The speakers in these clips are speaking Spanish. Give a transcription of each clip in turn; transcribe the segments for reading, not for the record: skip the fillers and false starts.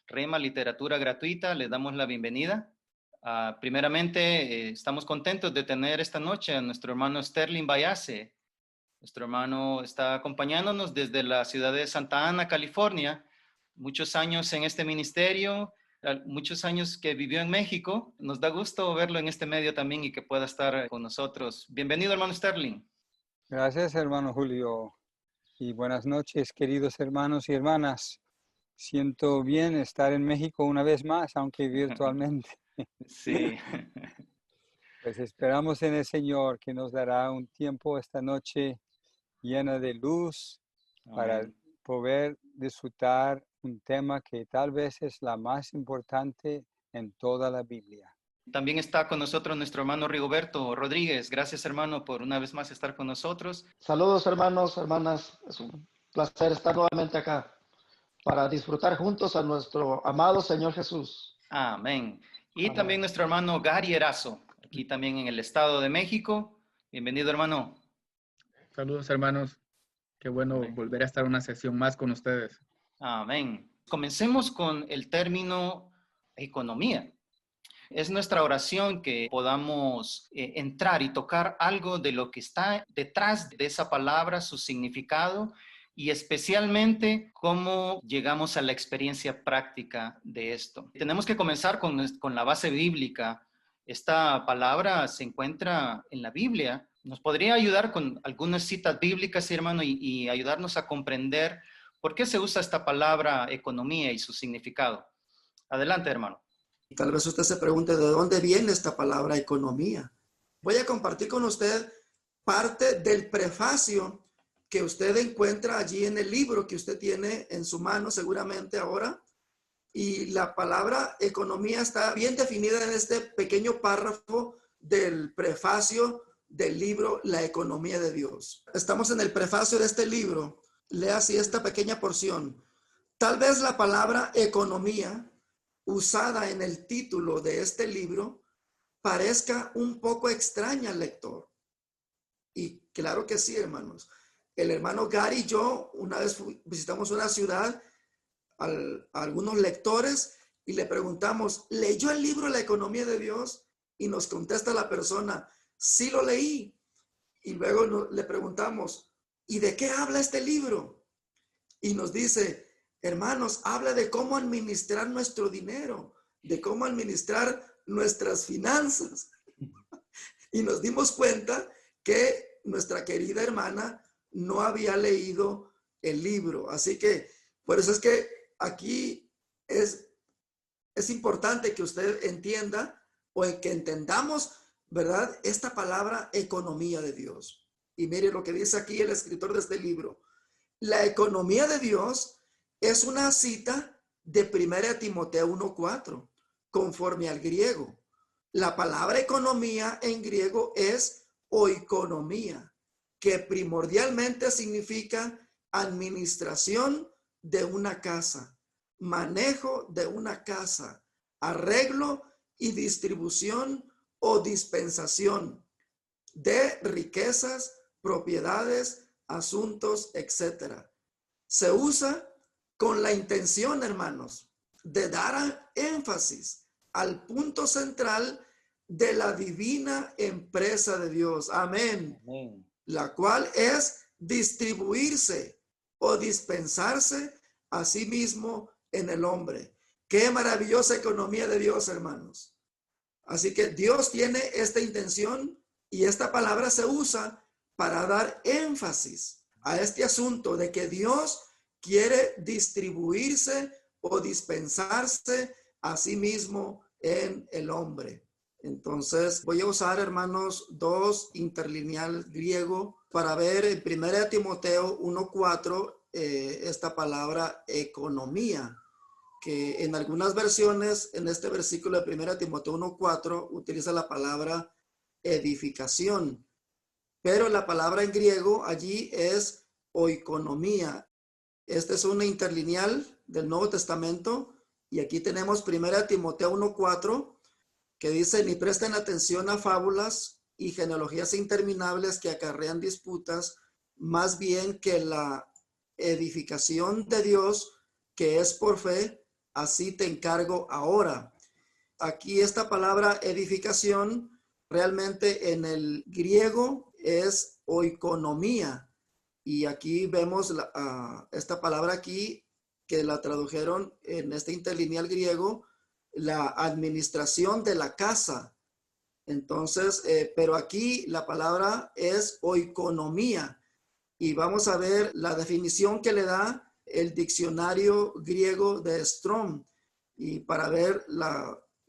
Rema Literatura Gratuita. Les damos la bienvenida. Primeramente, estamos contentos de tener esta noche a nuestro hermano Sterling Bayase. Nuestro hermano está acompañándonos desde la ciudad de Santa Ana, California. Muchos años en este ministerio, muchos años que vivió en México. Nos da gusto verlo en este medio también y que pueda estar con nosotros. Bienvenido, hermano Sterling. Gracias, hermano Julio. Y buenas noches, queridos hermanos y hermanas. Siento bien estar en México una vez más, aunque virtualmente. Sí. Pues esperamos en el Señor que nos dará un tiempo esta noche llena de luz. Amén. Para poder disfrutar un tema que tal vez es la más importante en toda la Biblia. También está con nosotros nuestro hermano Rigoberto Rodríguez. Gracias, hermano, por una vez más estar con nosotros. Saludos, hermanos, hermanas. Es un placer estar nuevamente acá para disfrutar juntos a nuestro amado Señor Jesús. Amén. Y Amén. También nuestro hermano Gary Erazo, aquí también en el Estado de México. Bienvenido, hermano. Saludos, hermanos. Qué bueno Amén. Volver a estar una sesión más con ustedes. Amén. Comencemos con el término economía. Es nuestra oración que podamos entrar y tocar algo de lo que está detrás de esa palabra, su significado y especialmente cómo llegamos a la experiencia práctica de esto. Tenemos que comenzar con la base bíblica. Esta palabra se encuentra en la Biblia. ¿Nos podría ayudar con algunas citas bíblicas, hermano, y ayudarnos a comprender por qué se usa esta palabra economía y su significado? Adelante, hermano. Tal vez usted se pregunte de dónde viene esta palabra economía. Voy a compartir con usted parte del prefacio que usted encuentra allí en el libro que usted tiene en su mano seguramente ahora. Y la palabra economía está bien definida en este pequeño párrafo del prefacio del libro La Economía de Dios. Estamos en el prefacio de este libro. Lea así esta pequeña porción. Tal vez la palabra economía usada en el título de este libro parezca un poco extraña al lector. Y claro que sí, hermanos. El hermano Gary y yo una vez visitamos una ciudad a algunos lectores y le preguntamos, ¿leyó el libro La Economía de Dios? Y nos contesta la persona, sí lo leí. Y luego le preguntamos, ¿y de qué habla este libro? Y nos dice, hermanos, habla de cómo administrar nuestro dinero, de cómo administrar nuestras finanzas. Y nos dimos cuenta que nuestra querida hermana no había leído el libro. Así que, por eso es que aquí es importante que usted entienda o que entendamos, ¿verdad? Esta palabra economía de Dios. Y mire lo que dice aquí el escritor de este libro. La economía de Dios es una cita de 1 Timoteo 1:4, conforme al griego. La palabra economía en griego es oikonomía, que primordialmente significa administración de una casa, manejo de una casa, arreglo y distribución o dispensación de riquezas, propiedades, asuntos, etc. Se usa con la intención, hermanos, de dar énfasis al punto central de la divina empresa de Dios. Amén. Amén. La cual es distribuirse o dispensarse a sí mismo en el hombre. Qué maravillosa economía de Dios, hermanos. Así que Dios tiene esta intención y esta palabra se usa para dar énfasis a este asunto de que Dios quiere distribuirse o dispensarse a sí mismo en el hombre. Entonces voy a usar, hermanos, dos interlineal griego para ver en 1 Timoteo 1:4 esta palabra economía, que en algunas versiones en este versículo de 1 Timoteo 1:4 utiliza la palabra edificación, pero la palabra en griego allí es oikonomía. Este es una interlineal del Nuevo Testamento y aquí tenemos 1 Timoteo 1:4 que dice, ni presten atención a fábulas y genealogías interminables que acarrean disputas, más bien que la edificación de Dios, que es por fe, así te encargo ahora. Aquí esta palabra edificación realmente en el griego es oikonomía. Y aquí vemos esta palabra aquí que la tradujeron en este interlineal griego, la administración de la casa. Entonces, pero aquí la palabra es oikonomía. Y vamos a ver la definición que le da el diccionario griego de Strong. Y para ver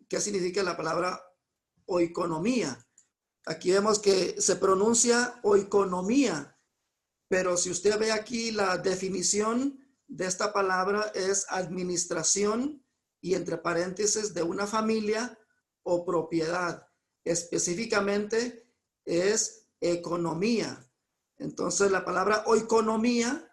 qué significa la palabra oikonomía. Aquí vemos que se pronuncia oikonomía, pero si usted ve aquí la definición de esta palabra es administración y entre paréntesis de una familia o propiedad. Específicamente es economía. Entonces la palabra oikonomía,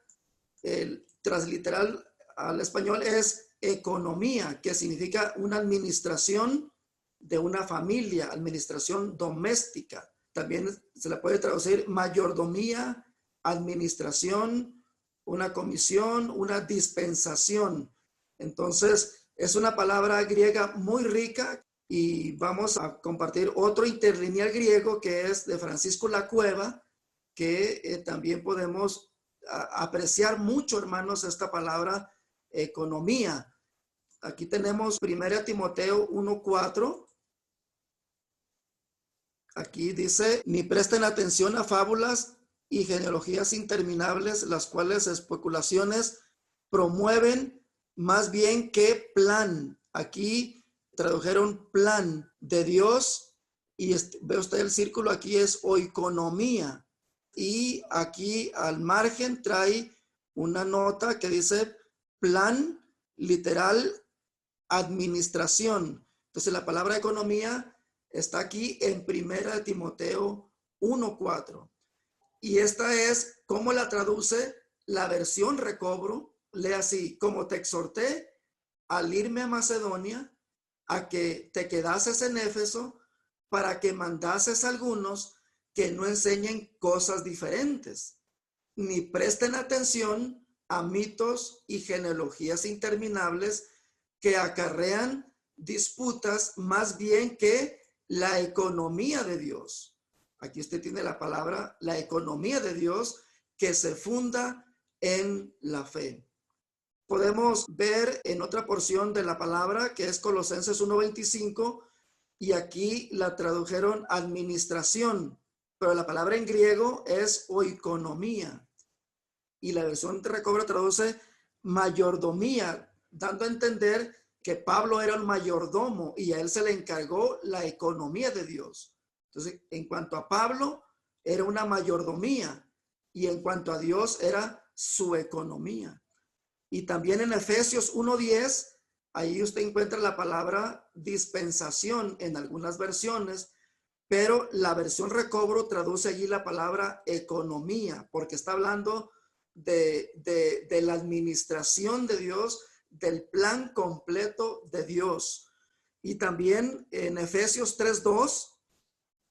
el transliteral al español es economía, que significa una administración de una familia, administración doméstica. También se le puede traducir mayordomía, administración, una comisión, una dispensación. Entonces, es una palabra griega muy rica y vamos a compartir otro interlineal griego que es de Francisco Lacueva, que también podemos apreciar mucho, hermanos, esta palabra economía. Aquí tenemos 1 Timoteo 1:4. Aquí dice, ni presten atención a fábulas y genealogías interminables, las cuales especulaciones promueven más bien que plan. Aquí tradujeron plan de Dios y ve usted el círculo, aquí es oikonomía. Y aquí al margen trae una nota que dice plan, literal, administración. Entonces la palabra economía está aquí en 1 Timoteo 1:4. Y esta es cómo la traduce la versión Recobro. Lee así, como te exhorté al irme a Macedonia, a que te quedases en Éfeso, para que mandases a algunos que no enseñen cosas diferentes, ni presten atención a mitos y genealogías interminables que acarrean disputas más bien que la economía de Dios. Aquí usted tiene la palabra, la economía de Dios que se funda en la fe. Podemos ver en otra porción de la palabra que es Colosenses 1:25 y aquí la tradujeron administración, pero la palabra en griego es oikonomía y la versión de Recobro traduce mayordomía, dando a entender que Pablo era un mayordomo y a él se le encargó la economía de Dios. Entonces, en cuanto a Pablo, era una mayordomía y en cuanto a Dios era su economía. Y también en Efesios 1:10, ahí usted encuentra la palabra dispensación en algunas versiones, pero la versión Recobro traduce allí la palabra economía, porque está hablando de la administración de Dios, del plan completo de Dios. Y también en Efesios 3:2,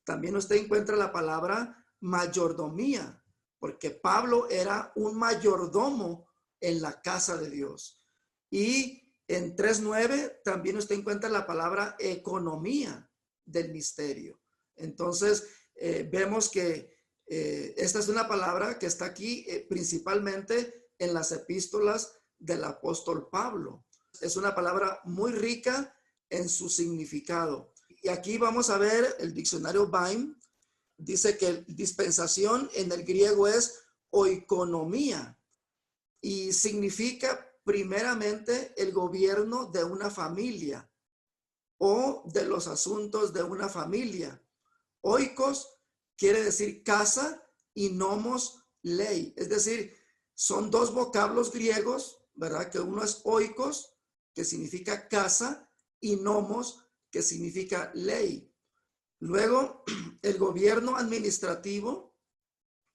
también usted encuentra la palabra mayordomía, porque Pablo era un mayordomo en la casa de Dios. Y en 3:9 también usted encuentra la palabra economía del misterio. Entonces, vemos que esta es una palabra que está aquí principalmente en las epístolas del apóstol Pablo. Es una palabra muy rica en su significado. Y aquí vamos a ver el diccionario Baim. Dice que dispensación en el griego es oikonomía y significa primeramente el gobierno de una familia o de los asuntos de una familia. Oikos quiere decir casa y nomos ley. Es decir, son dos vocablos griegos, ¿verdad? Que uno es oikos, que significa casa, y nomos, que significa ley. Luego, el gobierno administrativo,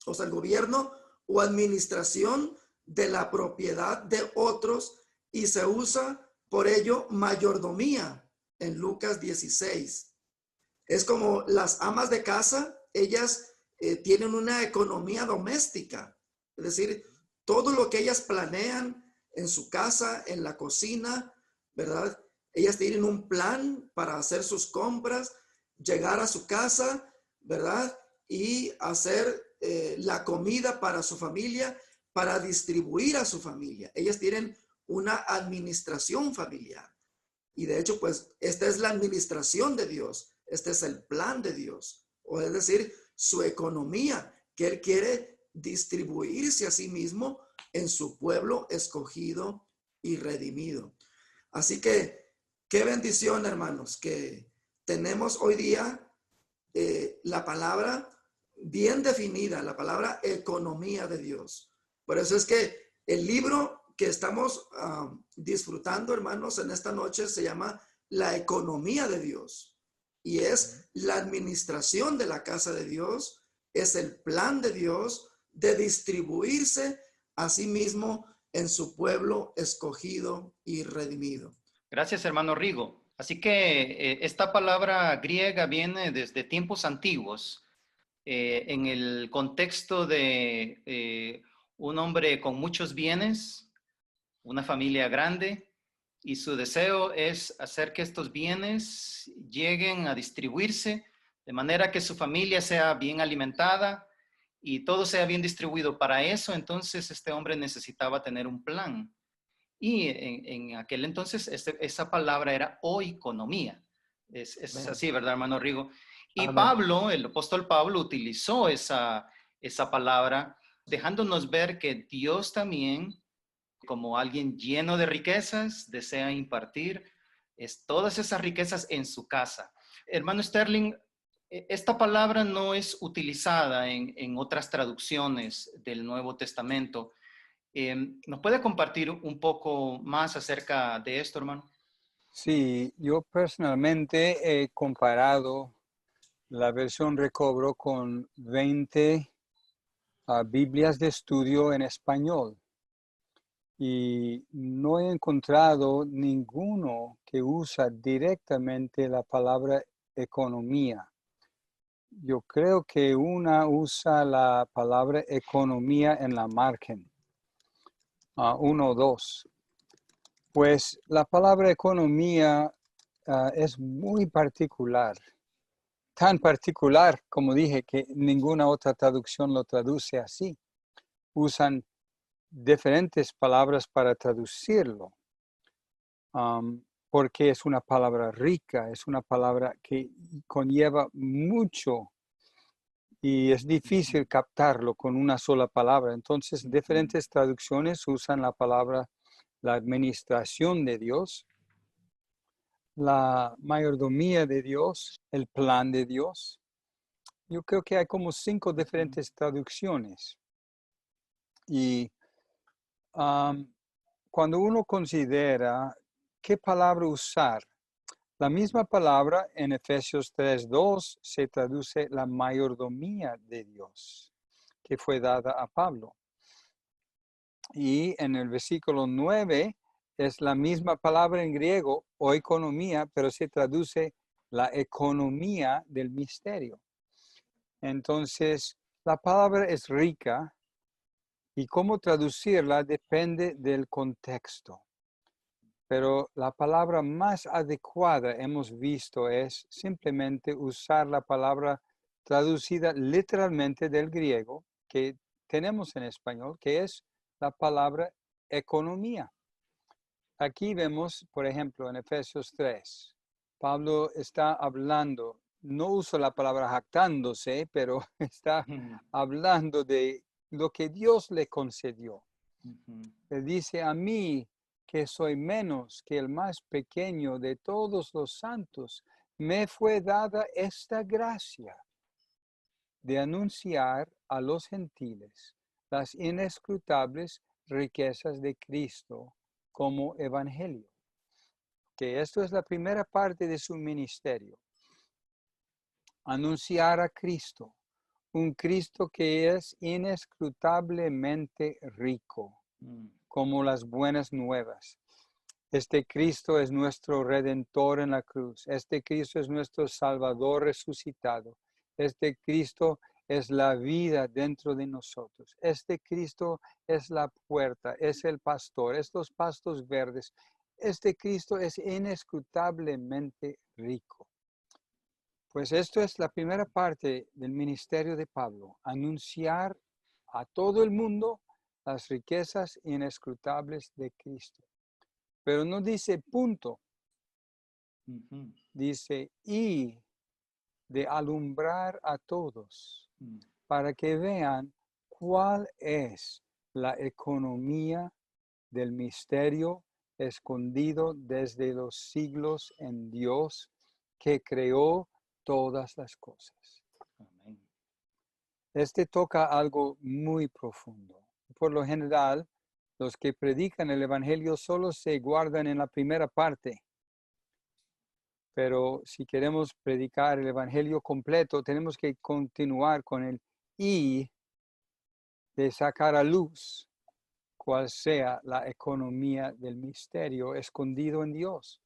o sea, el gobierno o administración de la propiedad de otros, y se usa por ello mayordomía en Lucas 16. Es como las amas de casa, ellas tienen una economía doméstica, es decir, todo lo que ellas planean en su casa, en la cocina, ¿verdad? Ellas tienen un plan para hacer sus compras, llegar a su casa, ¿verdad? Y hacer la comida para su familia, para distribuir a su familia. Ellas tienen una administración familiar. Y de hecho, pues, esta es la administración de Dios. Este es el plan de Dios. O es decir, su economía, que Él quiere distribuirse a sí mismo en su pueblo escogido y redimido. Así que, qué bendición, hermanos, que tenemos hoy día la palabra bien definida, la palabra economía de Dios. Por eso es que el libro que estamos disfrutando, hermanos, en esta noche se llama La economía de Dios. Y es la administración de la casa de Dios, es el plan de Dios de distribuirse a sí mismo en su pueblo escogido y redimido. Gracias, hermano Rigo. Así que esta palabra griega viene desde tiempos antiguos, en el contexto de un hombre con muchos bienes, una familia grande, y su deseo es hacer que estos bienes lleguen a distribuirse de manera que su familia sea bien alimentada y todo sea bien distribuido. Para eso, entonces, este hombre necesitaba tener un plan. Y en aquel entonces esa palabra era oikonomía. Es así, ¿verdad, hermano Rigo? Y Amén. Pablo, el apóstol Pablo, utilizó esa palabra, dejándonos ver que Dios también, como alguien lleno de riquezas, desea impartir todas esas riquezas en su casa. Hermano Sterling, esta palabra no es utilizada en otras traducciones del Nuevo Testamento. ¿Nos puede compartir un poco más acerca de esto, hermano? Sí, yo personalmente he comparado la versión Recobro con 20 Biblias de estudio en español y no he encontrado ninguno que usa directamente la palabra economía. Yo creo que una usa la palabra economía en la margen, 1 o 2. Pues la palabra economía es muy particular, tan particular, como dije, que ninguna otra traducción lo traduce así. Usan diferentes palabras para traducirlo, porque es una palabra rica, es una palabra que conlleva mucho y es difícil captarlo con una sola palabra. Entonces, diferentes traducciones usan la palabra la administración de Dios, la mayordomía de Dios, el plan de Dios. Yo creo que hay como 5 diferentes traducciones. Y cuando uno considera qué palabra usar, la misma palabra en Efesios 3:2 se traduce la mayordomía de Dios, que fue dada a Pablo. Y en el versículo 9 es la misma palabra en griego, oikonomía, pero se traduce la economía del misterio. Entonces, la palabra es rica y cómo traducirla depende del contexto. Pero la palabra más adecuada hemos visto es simplemente usar la palabra traducida literalmente del griego que tenemos en español, que es la palabra economía. Aquí vemos, por ejemplo, en Efesios 3, Pablo está hablando, no uso la palabra jactándose, pero está hablando de lo que Dios le concedió. Le dice a mí, que soy menos que el más pequeño de todos los santos, me fue dada esta gracia de anunciar a los gentiles las inescrutables riquezas de Cristo como evangelio. Que esto es la primera parte de su ministerio. Anunciar a Cristo, un Cristo que es inescrutablemente rico, como las buenas nuevas. Este Cristo es nuestro Redentor en la cruz. Este Cristo es nuestro Salvador resucitado. Este Cristo es la vida dentro de nosotros. Este Cristo es la puerta, es el pastor, estos pastos verdes. este Cristo es inescrutablemente rico. Pues esto es la primera parte del ministerio de Pablo, anunciar a todo el mundo las riquezas inescrutables de Cristo. Pero no dice punto, dice y de alumbrar a todos para que vean cuál es la economía del misterio escondido desde los siglos en Dios que creó todas las cosas. Amén. Este toca algo muy profundo. Por lo general, los que predican el evangelio solo se guardan en la primera parte. Pero si queremos predicar el evangelio completo, tenemos que continuar con el y de sacar a luz cuál sea la economía del misterio escondido en Dios.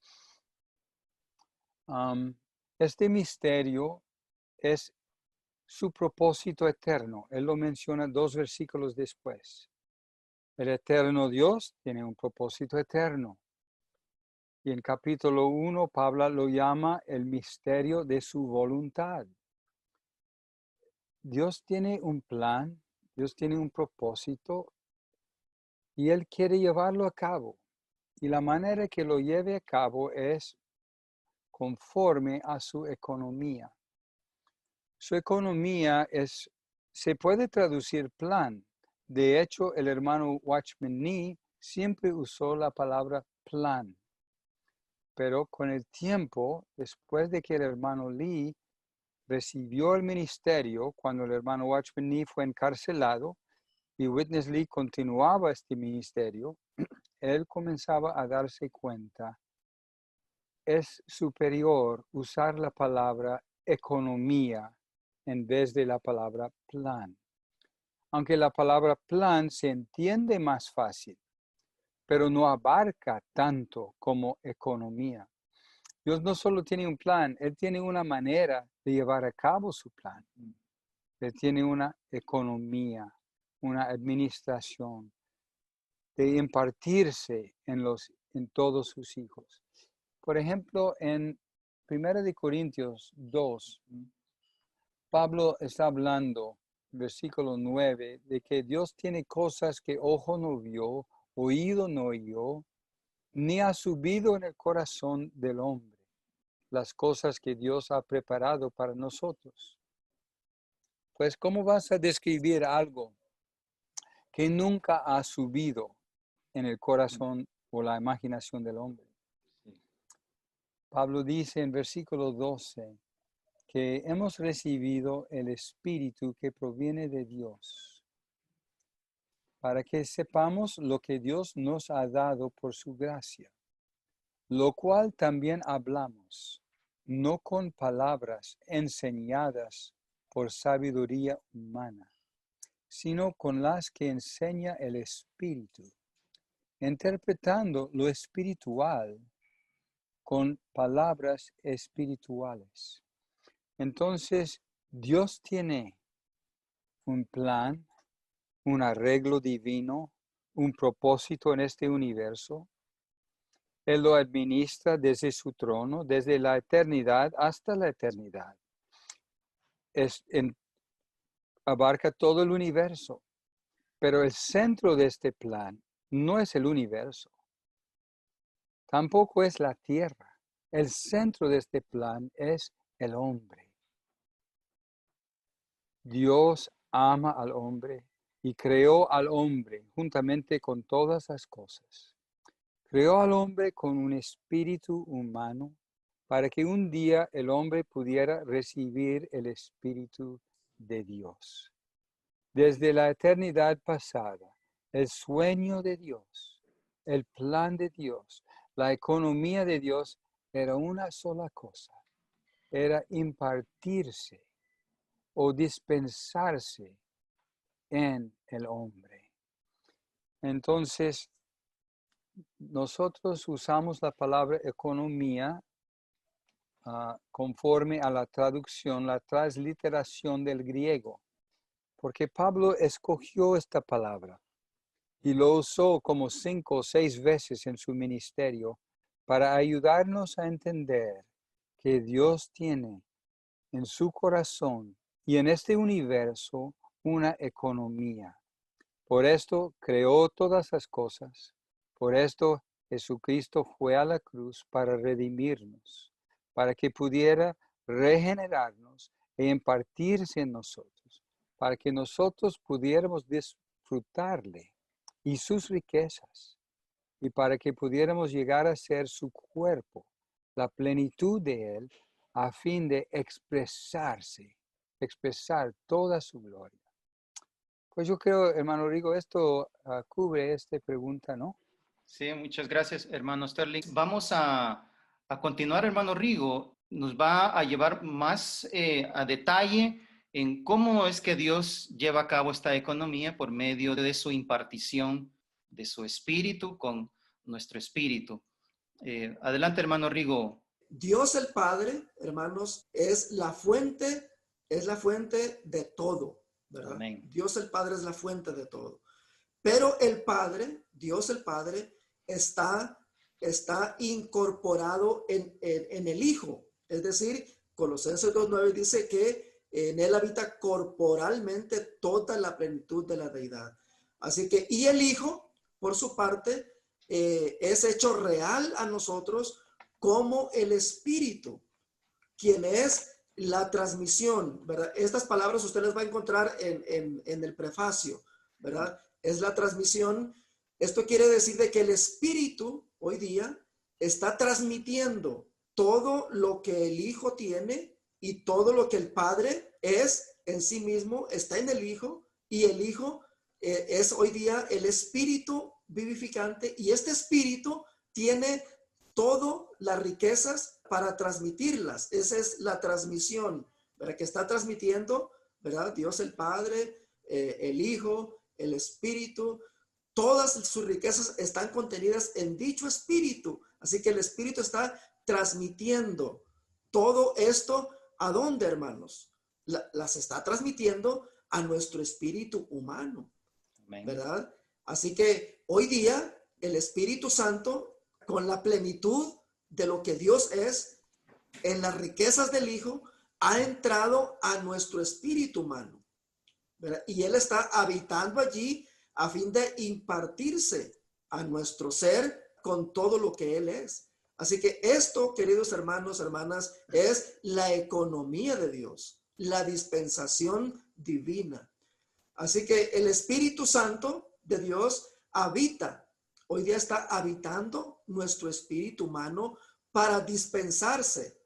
Este misterio es su propósito eterno. Él lo menciona 2 versículos después. El eterno Dios tiene un propósito eterno. Y en capítulo 1, Pablo lo llama el misterio de su voluntad. Dios tiene un plan, Dios tiene un propósito y Él quiere llevarlo a cabo. Y la manera que lo lleve a cabo es conforme a su economía. Su economía se puede traducir plan. De hecho, el hermano Watchman Nee siempre usó la palabra plan. Pero con el tiempo, después de que el hermano Lee recibió el ministerio, cuando el hermano Watchman Nee fue encarcelado y Witness Lee continuaba este ministerio, él comenzaba a darse cuenta, es superior usar la palabra economía en vez de la palabra plan. Aunque la palabra plan se entiende más fácil, pero no abarca tanto como economía. Dios no solo tiene un plan, Él tiene una manera de llevar a cabo su plan. Él tiene una economía, una administración, de impartirse en todos sus hijos. Por ejemplo, en 1 Corintios 2, Pablo está hablando, versículo 9, de que Dios tiene cosas que ojo no vio, oído no oyó, ni ha subido en el corazón del hombre, las cosas que Dios ha preparado para nosotros. Pues, ¿cómo vas a describir algo que nunca ha subido en el corazón o la imaginación del hombre? Pablo dice en versículo 12, que hemos recibido el Espíritu que proviene de Dios, para que sepamos lo que Dios nos ha dado por su gracia, lo cual también hablamos, no con palabras enseñadas por sabiduría humana, sino con las que enseña el Espíritu, interpretando lo espiritual con palabras espirituales. Entonces, Dios tiene un plan, un arreglo divino, un propósito en este universo. Él lo administra desde su trono, desde la eternidad hasta la eternidad. Abarca todo el universo, pero el centro de este plan no es el universo, tampoco es la tierra. El centro de este plan es el hombre. Dios ama al hombre y creó al hombre juntamente con todas las cosas. Creó al hombre con un espíritu humano para que un día el hombre pudiera recibir el Espíritu de Dios. Desde la eternidad pasada, el sueño de Dios, el plan de Dios, la economía de Dios era una sola cosa, era impartirse o dispensarse en el hombre. Entonces, nosotros usamos la palabra economía conforme a la traducción, la transliteración del griego, porque Pablo escogió esta palabra y lo usó como 5 o 6 veces en su ministerio para ayudarnos a entender que Dios tiene en su corazón y en este universo una economía. Por esto creó todas las cosas. Por esto Jesucristo fue a la cruz para redimirnos, para que pudiera regenerarnos e impartirse en nosotros, para que nosotros pudiéramos disfrutarle y sus riquezas, y para que pudiéramos llegar a ser su cuerpo, la plenitud de él, a fin de expresar toda su gloria. Pues yo creo, hermano Rigo, esto cubre esta pregunta, ¿no? Sí, muchas gracias, hermano Sterling. Vamos a continuar, hermano Rigo. Nos va a llevar más a detalle en cómo es que Dios lleva a cabo esta economía por medio de su impartición de su espíritu con nuestro espíritu. Adelante, hermano Rigo. Dios el Padre, hermanos, es la fuente de todo, ¿verdad? Amén. Dios el Padre es la fuente de todo. Pero el Padre, Dios el Padre, está incorporado en el Hijo. Es decir, Colosenses 2:9 dice que en él habita corporalmente toda la plenitud de la deidad. Así que, y el Hijo, por su parte, es hecho real a nosotros como el Espíritu, quien es la transmisión, ¿verdad? Estas palabras usted las va a encontrar en el prefacio, ¿verdad? Es la transmisión. Esto quiere decir de que el Espíritu hoy día está transmitiendo todo lo que el Hijo tiene y todo lo que el Padre es en sí mismo, está en el Hijo, y el Hijo es hoy día el Espíritu vivificante, y este Espíritu tiene todas las riquezas para transmitirlas. Esa es la transmisión, ¿verdad? Que está transmitiendo, ¿verdad? Dios el Padre, el Hijo, el Espíritu. Todas sus riquezas están contenidas en dicho Espíritu. Así que el Espíritu está transmitiendo todo esto. ¿A dónde, hermanos? Las está transmitiendo a nuestro espíritu humano, ¿verdad? Así que hoy día el Espíritu Santo, con la plenitud de lo que Dios es, en las riquezas del Hijo, ha entrado a nuestro espíritu humano, ¿verdad? Y Él está habitando allí a fin de impartirse a nuestro ser con todo lo que Él es. Así que esto, queridos hermanos, hermanas, es la economía de Dios, la dispensación divina. Así que el Espíritu Santo de Dios habita, hoy día está habitando nuestro espíritu humano para dispensarse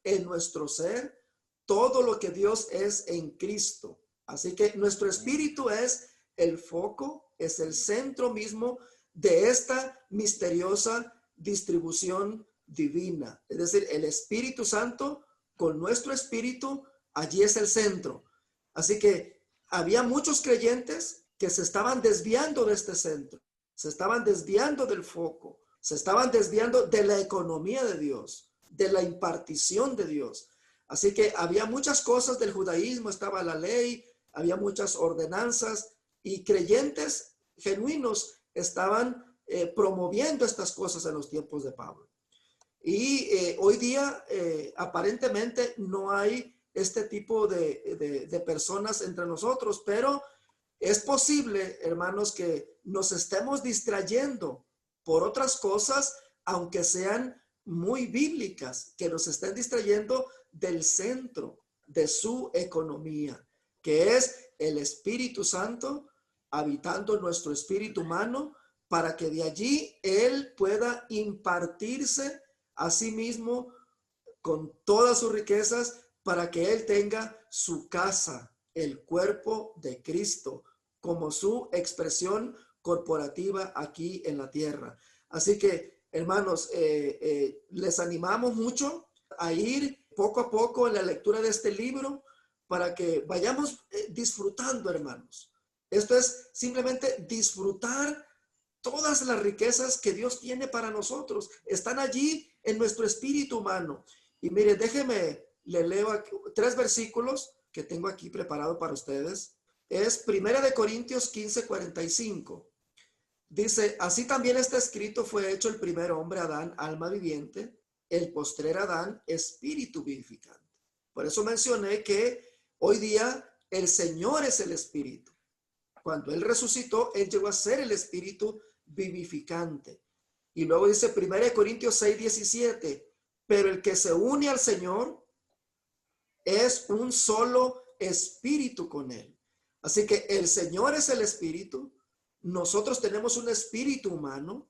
en nuestro ser todo lo que Dios es en Cristo. Así que nuestro espíritu es el foco, es el centro mismo de esta misteriosa distribución divina. Es decir, el Espíritu Santo con nuestro espíritu, allí es el centro. Así que había muchos creyentes que se estaban desviando de este centro, se estaban desviando del foco, se estaban desviando de la economía de Dios, de la impartición de Dios. Así que había muchas cosas del judaísmo, estaba la ley, había muchas ordenanzas, y creyentes genuinos estaban promoviendo estas cosas en los tiempos de Pablo. Y hoy día aparentemente no hay este tipo de personas entre nosotros, pero es posible, hermanos, que nos estemos distrayendo por otras cosas, aunque sean muy bíblicas, que nos estén distrayendo del centro de su economía, que es el Espíritu Santo habitando nuestro espíritu humano, para que de allí Él pueda impartirse a sí mismo con todas sus riquezas, para que Él tenga su casa, el cuerpo de Cristo, como su expresión corporativa aquí en la tierra. Así que, hermanos, les animamos mucho a ir poco a poco en la lectura de este libro, para que vayamos disfrutando, hermanos. Esto es simplemente disfrutar todas las riquezas que Dios tiene para nosotros. Están allí en nuestro espíritu humano. Y mire, déjeme, le leo aquí 3 versículos que tengo aquí preparado para ustedes. Es 1 Corintios 15:45. Dice, así también está escrito, fue hecho el primer hombre Adán, alma viviente, el postrer Adán, espíritu vivificante. Por eso mencioné que hoy día el Señor es el espíritu. Cuando Él resucitó, Él llegó a ser el espíritu vivificante. Y luego dice 1 Corintios 6:17, pero el que se une al Señor es un solo espíritu con Él. Así que el Señor es el espíritu, nosotros tenemos un espíritu humano,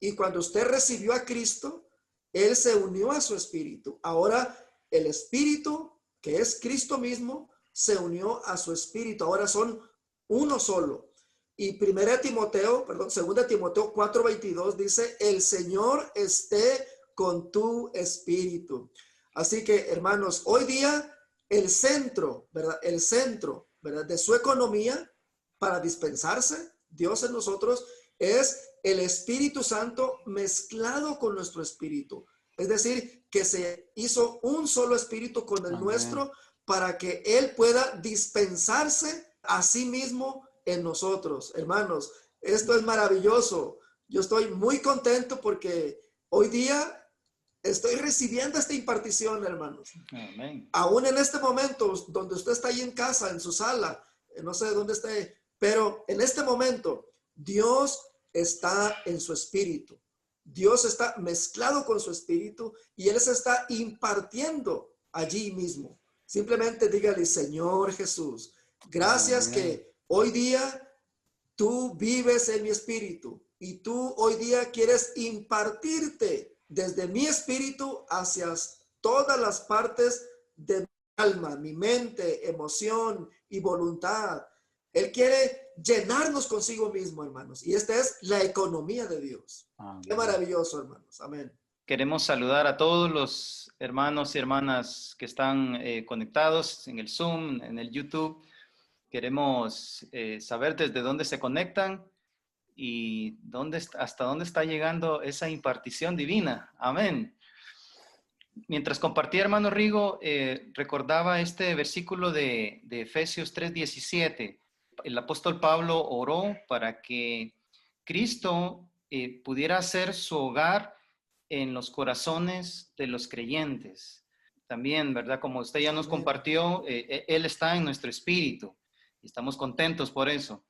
y cuando usted recibió a Cristo, Él se unió a su espíritu. Ahora el espíritu, que es Cristo mismo, se unió a su espíritu. Ahora son uno solo. Y 2 Timoteo 4:22 dice, el Señor esté con tu espíritu. Así que, hermanos, hoy día el centro, ¿verdad? El centro, ¿verdad? De su economía para dispensarse Dios en nosotros es el Espíritu Santo mezclado con nuestro espíritu. Es decir, que se hizo un solo espíritu con el Amén. nuestro para que Él pueda dispensarse a sí mismo en nosotros. Hermanos, esto es maravilloso. Yo estoy muy contento porque hoy día estoy recibiendo esta impartición, hermanos. Amén. Aún en este momento, donde usted está ahí en casa, en su sala, no sé dónde esté, pero en este momento, Dios está en su espíritu. Dios está mezclado con su espíritu y Él se está impartiendo allí mismo. Simplemente dígale, Señor Jesús, gracias Amén. que hoy día tú vives en mi espíritu y tú hoy día quieres impartirte desde mi espíritu hacia todas las partes de mi alma, mi mente, emoción y voluntad. Él quiere llenarnos consigo mismo, hermanos. Y esta es la economía de Dios. Amén. Qué maravilloso, hermanos. Amén. Queremos saludar a todos los hermanos y hermanas que están conectados en el Zoom, en el YouTube. Queremos saber desde dónde se conectan y hasta dónde está llegando esa impartición divina. Amén. Mientras compartía, hermano Rigo, recordaba este versículo de Efesios 3:17. El apóstol Pablo oró para que Cristo pudiera hacer su hogar en los corazones de los creyentes. También, ¿verdad? Como usted ya nos compartió, Él está en nuestro espíritu y estamos contentos por eso.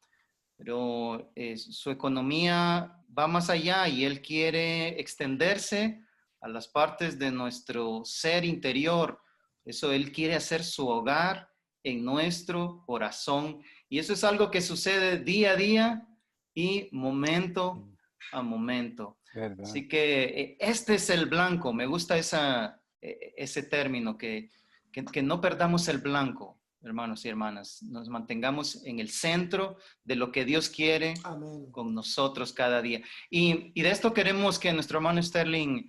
Pero su economía va más allá y Él quiere extenderse a las partes de nuestro ser interior. Eso Él quiere hacer su hogar en nuestro corazón. Y eso es algo que sucede día a día y momento a momento. ¿Verdad? Así que este es el blanco. Me gusta ese término, que no perdamos el blanco, hermanos y hermanas. Nos mantengamos en el centro de lo que Dios quiere Amén. con nosotros cada día. Y de esto queremos que nuestro hermano Sterling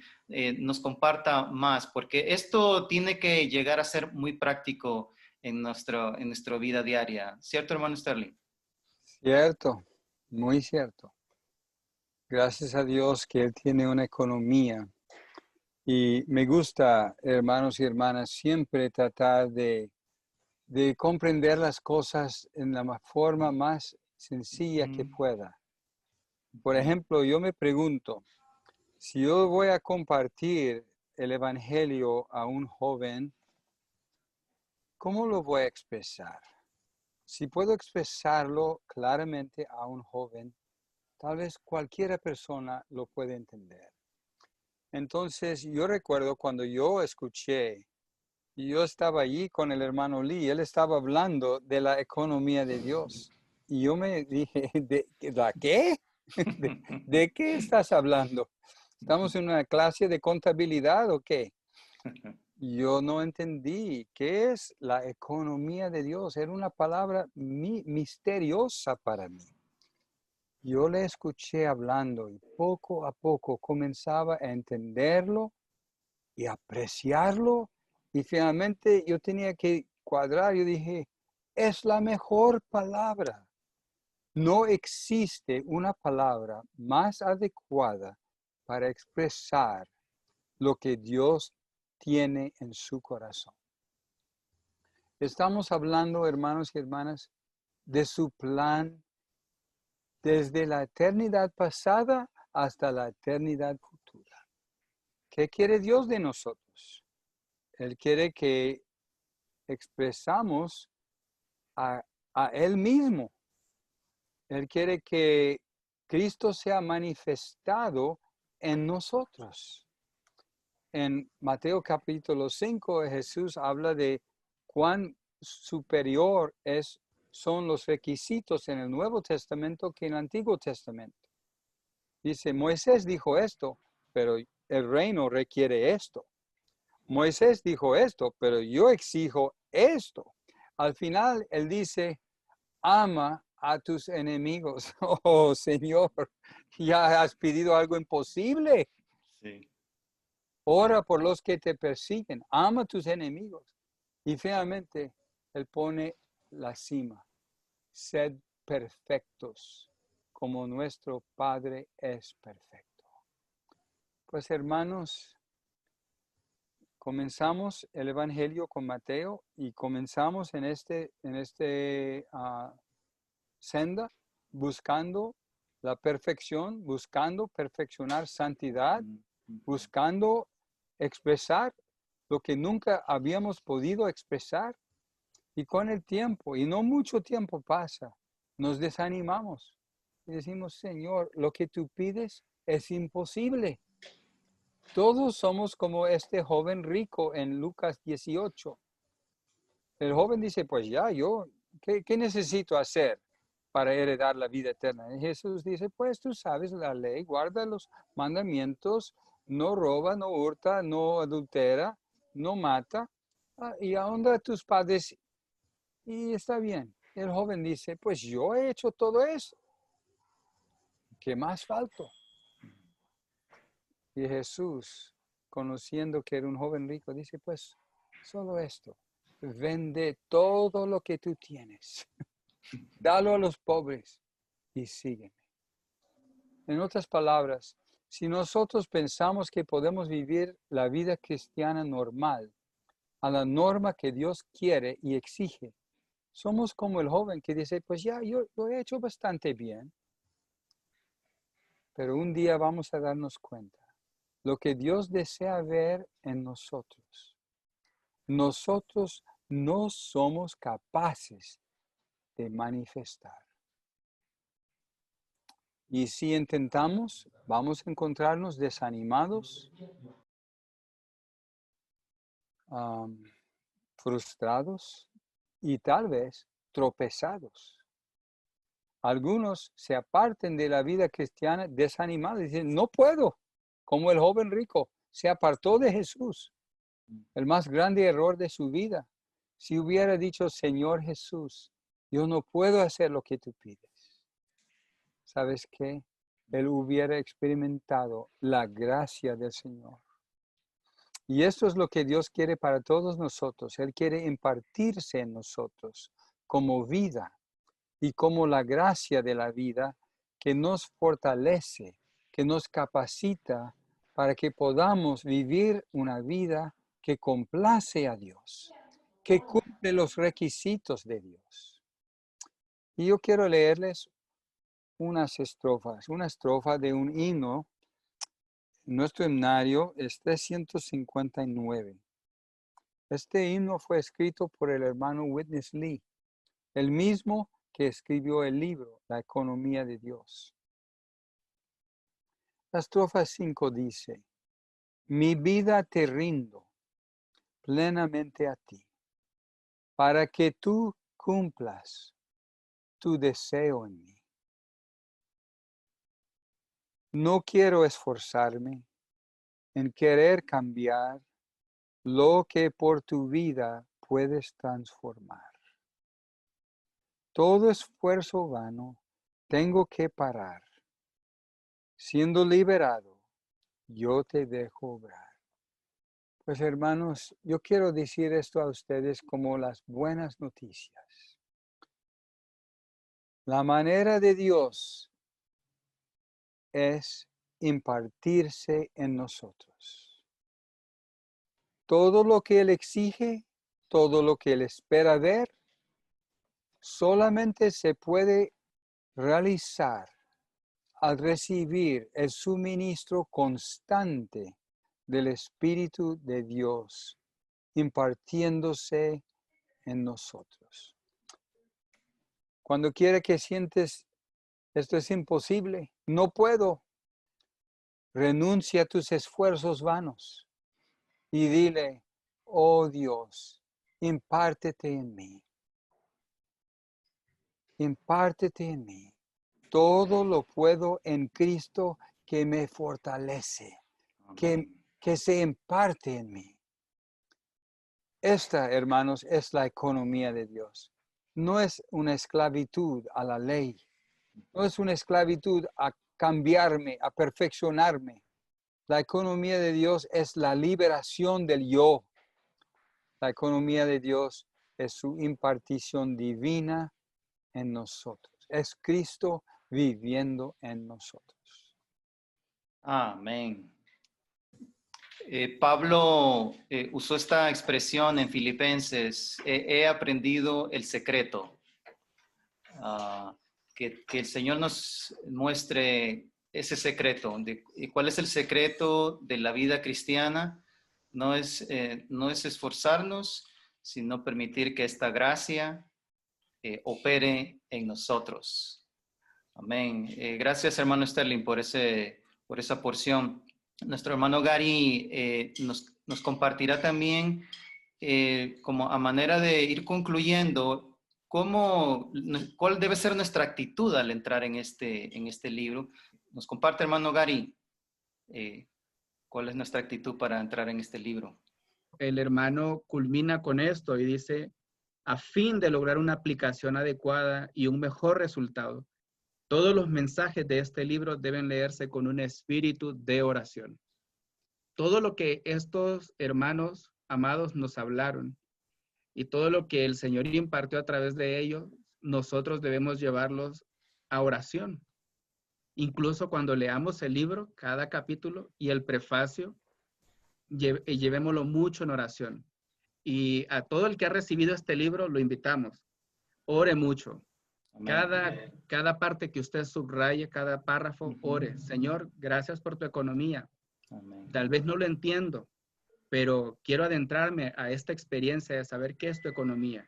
nos comparta más, porque esto tiene que llegar a ser muy práctico en nuestra vida diaria. ¿Cierto, hermano Sterling? Cierto, muy cierto. Gracias a Dios que Él tiene una economía. Y me gusta, hermanos y hermanas, siempre tratar de comprender las cosas en la forma más sencilla que pueda. Por ejemplo, yo me pregunto, si yo voy a compartir el evangelio a un joven, ¿cómo lo voy a expresar? Si puedo expresarlo claramente a un joven, tal vez cualquier persona lo puede entender. Entonces, yo recuerdo cuando yo escuché, y yo estaba allí con el hermano Lee, él estaba hablando de la economía de Dios. Y yo me dije, ¿de qué? ¿De qué estás hablando? ¿Estamos en una clase de contabilidad o qué? Yo no entendí qué es la economía de Dios. Era una palabra misteriosa para mí. Yo le escuché hablando y poco a poco comenzaba a entenderlo y apreciarlo. Y finalmente yo tenía que cuadrar. Yo dije, es la mejor palabra. No existe una palabra más adecuada para expresar lo que Dios tiene en su corazón. Estamos hablando, hermanos y hermanas, de su plan desde la eternidad pasada hasta la eternidad futura. ¿Qué quiere Dios de nosotros? Él quiere que expresamos a Él mismo. Él quiere que Cristo sea manifestado en nosotros. En Mateo capítulo 5, Jesús habla de cuán superior son los requisitos en el Nuevo Testamento que en el Antiguo Testamento. Dice, Moisés dijo esto, pero el reino requiere esto. Moisés dijo esto, pero yo exijo esto. Al final, él dice, ama a tus enemigos. Oh, Señor, ya has pedido algo imposible. Sí. Ora por los que te persiguen. Ama a tus enemigos. Y finalmente, él pone la cima. Sed perfectos, como nuestro Padre es perfecto. Pues, hermanos, comenzamos el Evangelio con Mateo y comenzamos en este senda, buscando la perfección, buscando perfeccionar santidad, buscando expresar lo que nunca habíamos podido expresar. Y con el tiempo, y no mucho tiempo pasa, nos desanimamos y decimos, Señor, lo que tú pides es imposible. Todos somos como este joven rico en Lucas 18. El joven dice, pues ya, ¿qué necesito hacer para heredar la vida eterna? Y Jesús dice, pues tú sabes la ley, guarda los mandamientos, no roba, no hurta, no adultera, no mata, y honra a tus padres. Y está bien. El joven dice, pues yo he hecho todo eso. ¿Qué más falta? Y Jesús, conociendo que era un joven rico, dice, pues solo esto. Vende todo lo que tú tienes. Dalo a los pobres y sígueme. En otras palabras, si nosotros pensamos que podemos vivir la vida cristiana normal, a la norma que Dios quiere y exige, somos como el joven que dice, pues ya, yo lo he hecho bastante bien. Pero un día vamos a darnos cuenta lo que Dios desea ver en nosotros. Nosotros no somos capaces de manifestar. Y si intentamos, vamos a encontrarnos desanimados, frustrados y tal vez tropezados. Algunos se aparten de la vida cristiana desanimados y dicen, no puedo, como el joven rico, se apartó de Jesús, el más grande error de su vida. Si hubiera dicho, Señor Jesús, yo no puedo hacer lo que tú pides. ¿Sabes qué? Él hubiera experimentado la gracia del Señor. Y esto es lo que Dios quiere para todos nosotros. Él quiere impartirse en nosotros como vida y como la gracia de la vida que nos fortalece, que nos capacita para que podamos vivir una vida que complace a Dios, que cumple los requisitos de Dios. Y yo quiero leerles unas estrofas, una estrofa de un himno. Nuestro himnario es 359. Este himno fue escrito por el hermano Witness Lee, el mismo que escribió el libro, La Economía de Dios. La estrofa 5 dice, mi vida te rindo plenamente a ti, para que tú cumplas tu deseo en mí. No quiero esforzarme en querer cambiar lo que por tu vida puedes transformar. Todo esfuerzo vano tengo que parar. Siendo liberado, yo te dejo obrar. Pues hermanos, yo quiero decir esto a ustedes como las buenas noticias. La manera de Dios es impartirse en nosotros. Todo lo que Él exige, todo lo que Él espera ver, solamente se puede realizar al recibir el suministro constante del Espíritu de Dios, impartiéndose en nosotros. Cuando quiera que sientes, esto es imposible, no puedo, renuncia a tus esfuerzos vanos y dile, oh Dios, impártete en mí. Impártete en mí. Todo lo puedo en Cristo que me fortalece, que se imparte en mí. Esta, hermanos, es la economía de Dios. No es una esclavitud a la ley. No es una esclavitud a cambiarme, a perfeccionarme. La economía de Dios es la liberación del yo. La economía de Dios es su impartición divina en nosotros. Es Cristo viviendo en nosotros. Amén. Pablo usó esta expresión en Filipenses, he aprendido el secreto. Que el Señor nos muestre ese secreto. ¿Y cuál es el secreto de la vida cristiana? No es esforzarnos, sino permitir que esta gracia opere en nosotros. Amén. Gracias, hermano Sterling, por esa porción. Nuestro hermano Gary nos compartirá también, como a manera de ir concluyendo, cuál debe ser nuestra actitud al entrar en este libro. Nos comparte, hermano Gary, cuál es nuestra actitud para entrar en este libro. El hermano culmina con esto y dice, a fin de lograr una aplicación adecuada y un mejor resultado, todos los mensajes de este libro deben leerse con un espíritu de oración. Todo lo que estos hermanos amados nos hablaron y todo lo que el Señor impartió a través de ellos, nosotros debemos llevarlos a oración. Incluso cuando leamos el libro, cada capítulo y el prefacio, llevémoslo mucho en oración. Y a todo el que ha recibido este libro, lo invitamos. Ore mucho. Cada parte que usted subraye, cada párrafo, ore. Señor, gracias por tu economía. Amén. Tal vez no lo entiendo, pero quiero adentrarme a esta experiencia de saber qué es tu economía.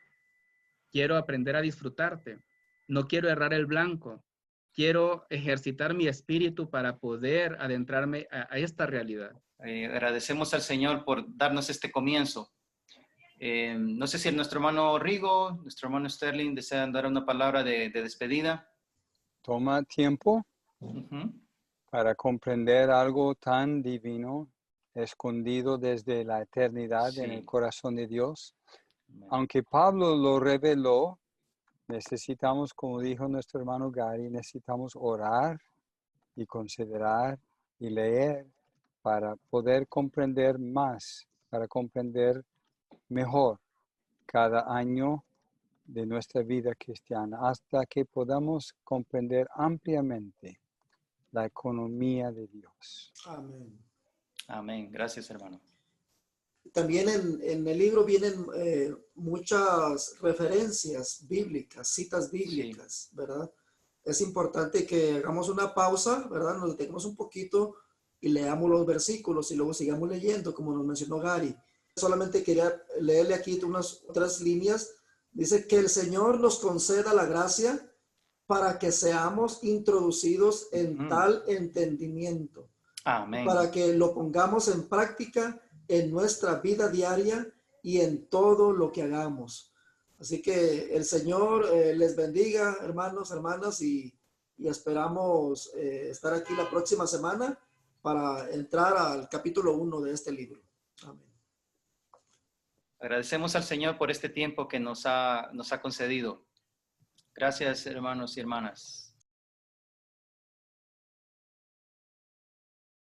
Quiero aprender a disfrutarte. No quiero errar el blanco. Quiero ejercitar mi espíritu para poder adentrarme a esta realidad. Agradecemos al Señor por darnos este comienzo. No sé si nuestro hermano Rigo, nuestro hermano Sterling desean dar una palabra de despedida. Toma tiempo para comprender algo tan divino, escondido desde la eternidad en el corazón de Dios. Aunque Pablo lo reveló, necesitamos, como dijo nuestro hermano Gary, necesitamos orar y considerar y leer para poder comprender más, para comprender mejor cada año de nuestra vida cristiana, hasta que podamos comprender ampliamente la economía de Dios. Amén. Amén. Gracias, hermano. También en el libro vienen muchas referencias bíblicas, citas bíblicas, ¿verdad? Es importante que hagamos una pausa, ¿verdad? Nos detenemos un poquito y leamos los versículos y luego sigamos leyendo, como nos mencionó Gary. Solamente quería leerle aquí unas otras líneas. Dice que el Señor nos conceda la gracia para que seamos introducidos en tal entendimiento. Amén. Para que lo pongamos en práctica en nuestra vida diaria y en todo lo que hagamos. Así que el Señor les bendiga, hermanos, hermanas, y esperamos estar aquí la próxima semana para entrar al capítulo 1 de este libro. Amén. Agradecemos al Señor por este tiempo que nos ha concedido. Gracias, hermanos y hermanas.